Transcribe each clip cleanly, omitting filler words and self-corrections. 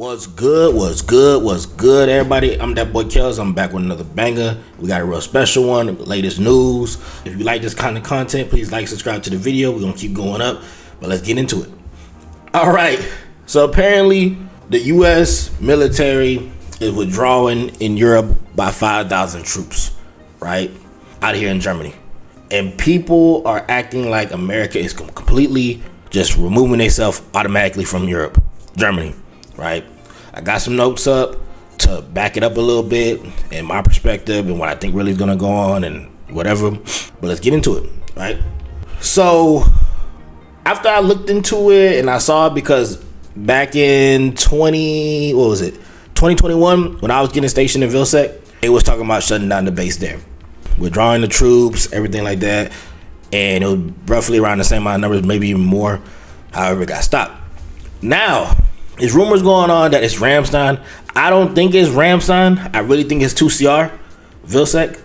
What's good? What's good? What's good, everybody? I'm Datboikellzzz. I'm back with another banger. We got a real special one, latest news. If you like this kind of content, please like, subscribe to the video. We're gonna keep going up, but let's get into it. All right. So apparently, the U.S. military is withdrawing in Europe by 5,000 troops, right, out of here in Germany, and people are acting like America is completely just removing themselves automatically from Europe, Germany. Right, I got some notes up to back it up a little bit and my perspective and what I think really is gonna go on and whatever. But let's get into it, right? So after I looked into it and I saw it, because back in 2021, when I was getting stationed in Vilseck, it was talking about shutting down the base there, withdrawing the troops, everything like that, and it was roughly around the same amount of numbers, maybe even more. However, it got stopped. Now, there's rumors going on that it's Ramstein. I don't think it's Ramstein. I really think it's 2CR, Vilseck.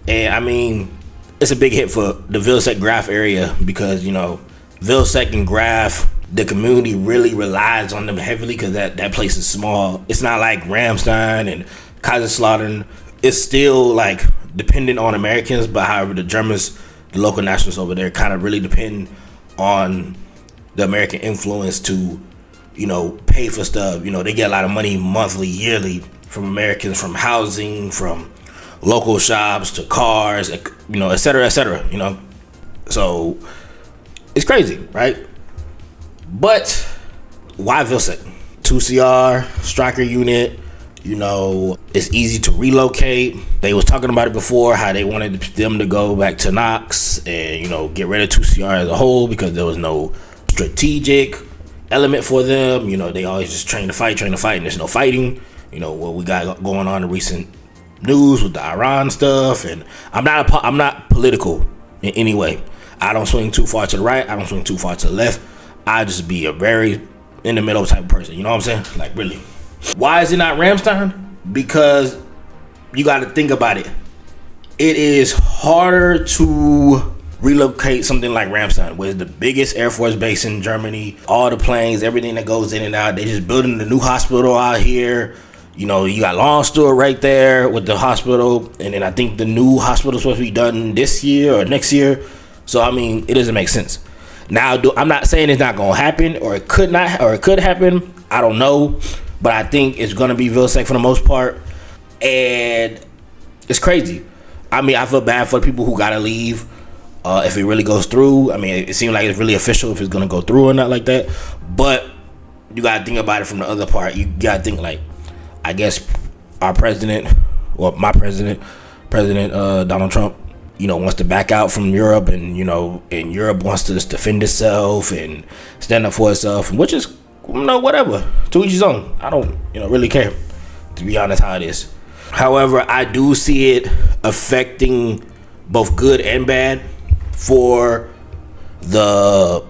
And I mean, it's a big hit for the Vilseck Graf area because, you know, Vilseck and Graf, the community really relies on them heavily because that place is small. It's not like Ramstein and Kaiserslautern. It's still like dependent on Americans, but however, the Germans, the local nationalists over there, kind of really depend on the American influence to, you know, pay for stuff. You know, they get a lot of money monthly, yearly from Americans, from housing, from local shops to cars, you know, et cetera, you know. So it's crazy, right? But why Vilseck? 2CR, striker unit, you know, it's easy to relocate. They was talking about it before, how they wanted them to go back to Knox and, you know, get rid of 2CR as a whole because there was no strategic element for them. You know, they always just train to fight, and there's no fighting. You know what we got going on in recent news with the Iran stuff, and I'm not political in any way. I don't swing too far to the right, I don't swing too far to the left. I just be a very in the middle type of person, you know what I'm saying? Like, really. Why is it not Ramstein? Because you got to think about it. It is harder to relocate something like Ramstein, where it's the biggest Air Force base in Germany, all the planes, everything that goes in and out. They just building the new hospital out here. You know, you got Longstore right there with the hospital, and then I think the new hospital is supposed to be done this year or next year. So I mean, it doesn't make sense. Now, I'm not saying it's not gonna happen, or it could not, or it could happen. I don't know, but I think it's gonna be Vilseck for the most part, and it's crazy. I mean, I feel bad for the people who gotta leave. If it really goes through, I mean, it seems like it's really official if it's gonna go through or not like that. But you gotta think about it from the other part. You gotta think like, I guess our president, or my president, Donald Trump, you know, wants to back out from Europe, and you know, and Europe wants to just defend itself and stand up for itself, which is, you know, whatever. To each his own. I don't, you know, really care, to be honest, how it is. However, I do see it affecting both good and bad for the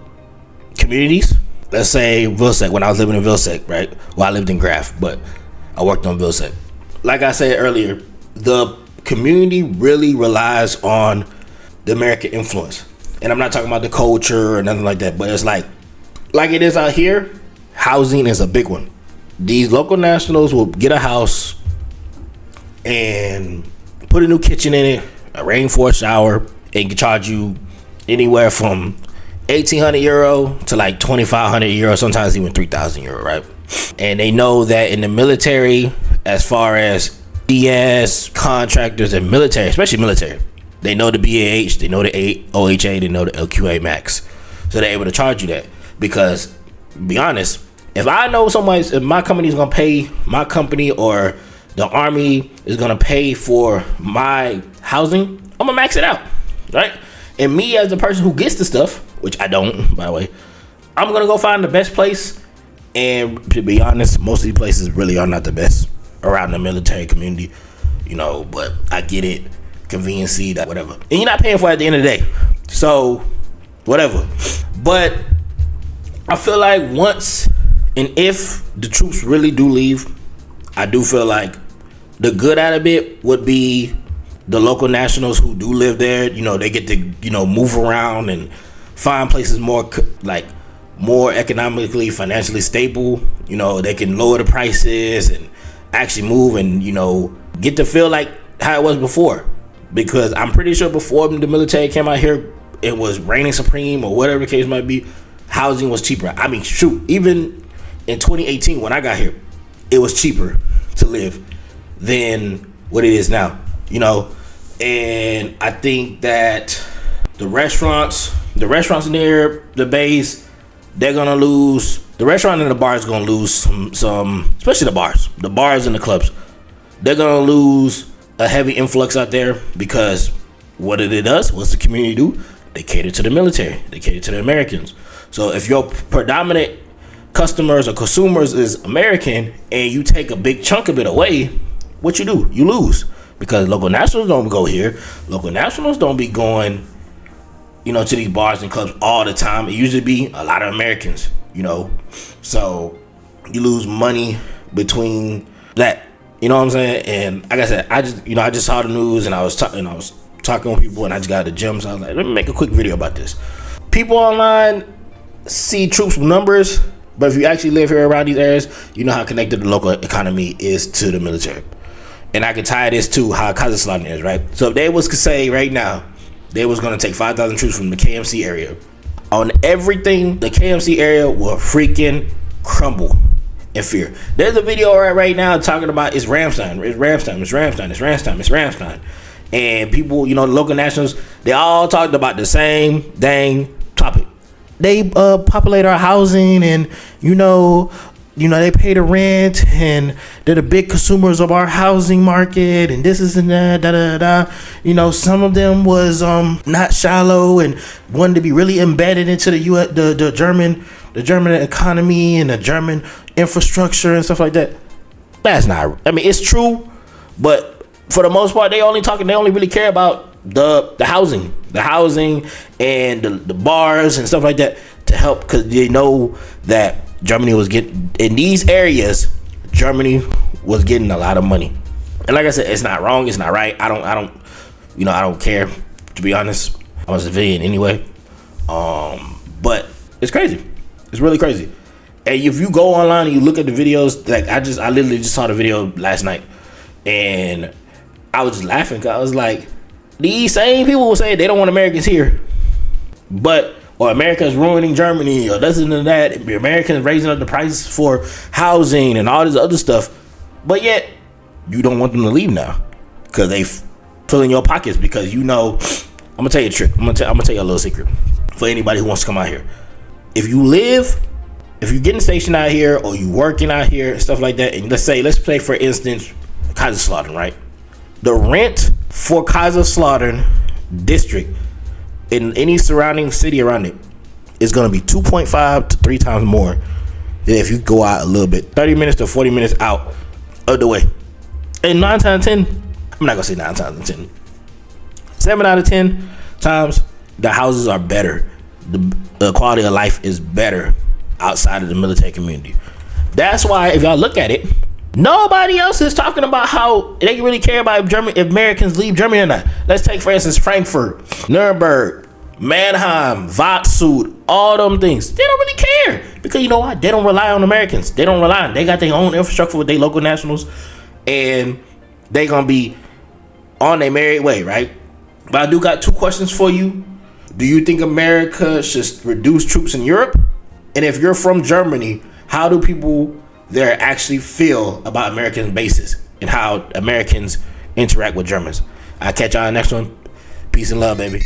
communities. Let's say Vilseck, when I was living in Vilseck, right? Well, I lived in Graf, but I worked on Vilseck. Like I said earlier, the community really relies on the American influence. And I'm not talking about the culture or nothing like that, but it's like it is out here, housing is a big one. These local nationals will get a house and put a new kitchen in it, a rainforest shower, and can charge you anywhere from 1,800 euro to like 2,500 euro, sometimes even 3,000 euro, right? And they know that in the military, as far as DS contractors and military, especially military, they know the BAH, they know the OHA, they know the LQA max, so they're able to charge you that. Because, to be honest, if I know if my company is gonna pay, my company or the army is gonna pay for my housing, I'm gonna max it out, right? And me as the person who gets the stuff, which I don't, by the way, I'm gonna go find the best place. And to be honest, most of these places really are not the best around the military community, you know, but I get it, conveniency, that whatever. And you're not paying for it at the end of the day. So, whatever. But I feel like once and if the troops really do leave, I do feel like the good out of it would be the local nationals who do live there. You know, they get to, you know, move around and find places more like more economically, financially stable. You know, they can lower the prices and actually move and, you know, get to feel like how it was before. Because I'm pretty sure before the military came out here, it was reigning supreme or whatever the case might be. Housing was cheaper. I mean, shoot, even in 2018 when I got here, it was cheaper to live than what it is now, you know. And I think that the restaurants near the base, they're gonna lose. The restaurant and the bars gonna lose some, especially the bars and the clubs. They're gonna lose a heavy influx out there because what it does, what's the community do? They cater to the military. They cater to the Americans. So if your predominant customers or consumers is American and you take a big chunk of it away, what you do? You lose. Because local nationals don't go here. Local nationals don't be going, you know, to these bars and clubs all the time. It usually be a lot of Americans, you know. So you lose money between that. You know what I'm saying? And like I said, I just saw the news and I was talking with people and I just got to the gym. So I was like, let me make a quick video about this. People online see troops numbers, but if you actually live here around these areas, you know how connected the local economy is to the military. And I can tie this to how Kazakhstan is, right? So if they was to say right now, they was going to take 5,000 troops from the KMC area. On everything, the KMC area will freaking crumble in fear. There's a video right now talking about it's Ramstein. And people, you know, the local nationals, they all talked about the same dang topic. They populate our housing and, you know, they pay the rent and they're the big consumers of our housing market and this is and that, You know, some of them was not shallow and wanted to be really embedded into the German economy and the German infrastructure and stuff like that. That's not, I mean, it's true, but for the most part, they only really care about the housing and the bars and stuff like that to help, because they know that Germany was getting in these areas. Germany was getting a lot of money, and like I said, it's not wrong, it's not right. I don't care, to be honest. I'm a civilian anyway, but it's crazy. It's really crazy. And if you go online and you look at the videos, like I literally just saw the video last night, and I was just laughing because I was like, these same people will say they don't want Americans here, or America's ruining Germany, or this and that. Americans raising up the prices for housing and all this other stuff, but yet you don't want them to leave now because they fill in your pockets. Because you know, I'm gonna tell you a trick. I'm gonna tell you a little secret for anybody who wants to come out here. If you're getting stationed out here or you working out here, stuff like that, and let's play for instance, Kaiserslautern, right? The rent for Kaiserslautern district in any surrounding city around it is going to be 2.5 to 3 times more than if you go out a little bit, 30 minutes to 40 minutes out of the way. And 9 times out of 10, I'm not going to say 9 times out of 10, 7 out of 10 times, the houses are better. The quality of life is better outside of the military community. That's why if y'all look at it, nobody else is talking about how they really care about if Americans leave Germany or not. Let's take, for instance, Frankfurt, Nuremberg, Mannheim, Vatsud, all them things. They don't really care because you know what? They don't rely on Americans. They got their own infrastructure with their local nationals, and they gonna be on their merry way, right? But I do got 2 questions for you. Do you think America should reduce troops in Europe? And if you're from Germany, how do people there actually feel about American bases and how Americans interact with Germans? I'll catch y'all in the next one. Peace and love, baby.